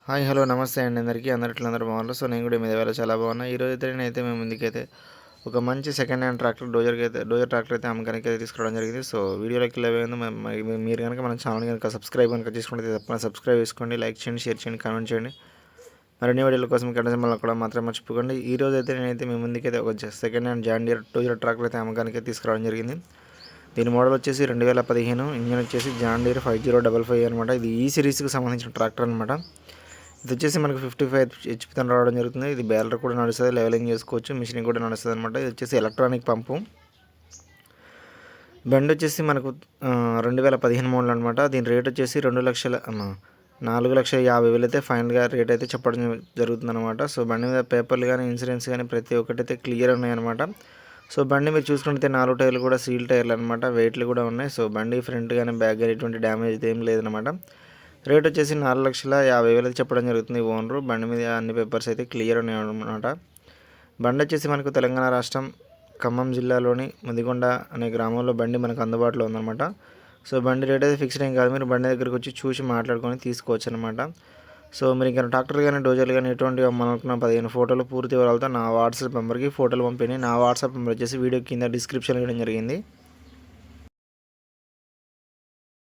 Hi hello నమస్తే అండి అందరూ బాగున్నారు. సో నేను కూడా మీద వేళ చాలా బాగున్నా. ఈరోజు అయితే నేనైతే మేము ముందుకైతే ఒక మంచి second hand tractor dozer tractor అయితే అమ్మకానికి అయితే తీసుకురావడం జరిగింది. సో వీడియోలోకి వెళ్ళే ముందు మీరు కనుక మన ఛానల్ కనుక సబ్స్క్రైబ్ కనుక చేసుకుంటే తప్పకుండా సబ్స్క్రైబ్ చేసుకోండి, లైక్ చేయండి, షేర్ చేయండి, కామెంట్ చేయండి. మరిన్ని వీడియోల కోసం గంట సింబల్ కూడా మాత్రం మర్చిపోకండి. ఈ రోజు అయితే నేనైతే మీ ముందుకైతే ఒక సెకండ్ హ్యాండ్ జాండియర్ డోజర్ ట్రాక్టర్ అయితే అమ్మకానికి తీసుకురావడం జరిగింది. దీని మోడల్ వచ్చేసి 2015, ఇంజన్ వచ్చేసి జాండియర్ 5055 అనమాట. ఇది ఈ సిరీస్కి సంబంధించిన ట్రాక్టర్ అనమాట. ఇది వచ్చేసి మనకు 55 హెచ్పితో రావడం జరుగుతుంది. ఇది బ్యాలర్ కూడా నడుస్తుంది, లెవెలింగ్ చేసుకోవచ్చు, మిషన్ కూడా నడుస్తుంది అనమాట. ఇది వచ్చేసి ఎలక్ట్రానిక్ పంపు. బండి వచ్చేసి మనకు 2015 మోడల్ అనమాట. దీని రేట్ వచ్చేసి 4,50,000 అయితే ఫైనల్గా రేట్ అయితే చెప్పడం జరుగుతుంది అనమాట. సో బండి మీద పేపర్లు కానీ ఇన్సూరెన్స్ కానీ ప్రతి ఒక్కటి అయితే క్లియర్ ఉన్నాయన్నమాట. సో బండి మీరు చూసుకుంటే 4 టైర్లు కూడా సీల్ టైర్లు అనమాట, వెయిట్లు కూడా ఉన్నాయి. సో బండి ఫ్రంట్ కానీ బ్యాక్ కానీ ఎటువంటి డ్యామేజ్ అయితే ఏం లేదనమాట. రేట్ వచ్చేసి 4,50,000 అయితే చెప్పడం జరుగుతుంది ఓనరు. బండి మీద అన్ని పేపర్స్ అయితే క్లియర్ ఉన్నాయి అనమాట. బండి వచ్చేసి మనకు తెలంగాణ రాష్ట్రం ఖమ్మం జిల్లాలోని ముదిగొండ అనే గ్రామంలో బండి మనకు అందుబాటులో ఉందన్నమాట. సో బండి రేట్ అయితే ఫిక్స్డ్ ఏం కాదు, మీరు బండి దగ్గరికి వచ్చి చూసి మాట్లాడుకొని తీసుకోవచ్చు అనమాట. సో మీరు ఇంకా ట్రాక్టర్ కానీ డోజర్లు కానీ ఎటువంటి అమ్మాలనుకున్న 15 ఫోటోలు పూర్తి వివరాలతో నా వాట్సాప్ నెంబర్కి ఫోటోలు పంపిండి. నా వాట్సాప్ నెంబర్ వచ్చేసి వీడియో కింద డిస్క్రిప్షన్ ఇవ్వడం జరిగింది.